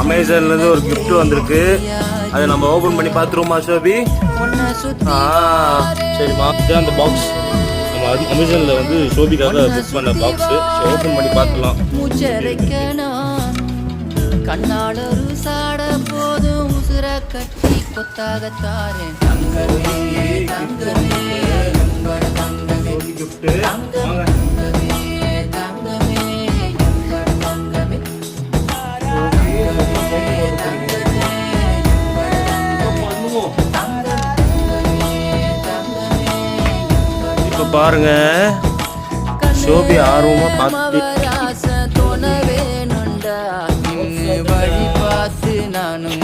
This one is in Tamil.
அமேசான்லேருந்து ஒரு gift வந்திருக்கு. அதை நம்ம ஓப்பன் பண்ணி பார்த்துருவோமா சோபி? சரிம்மா, இதுதான் அந்த பாக்ஸ். நம்ம அமேசானில் வந்து சோபிக்காக புக் பண்ண பாக்ஸு. ஓப்பன் பண்ணி பார்த்துலாம். கண்ணாளொரு சாட போதும் உசுர கட்டி கொத்தாகத்தாரே தங்கமே தங்கமே உங்களோட தங்கமே தங்கமே தங்கமே உங்களோட தங்கமே இப்போ பாருங்க, சோபி ஆர்வமா பார்த்து வழி பார்த்து நானும்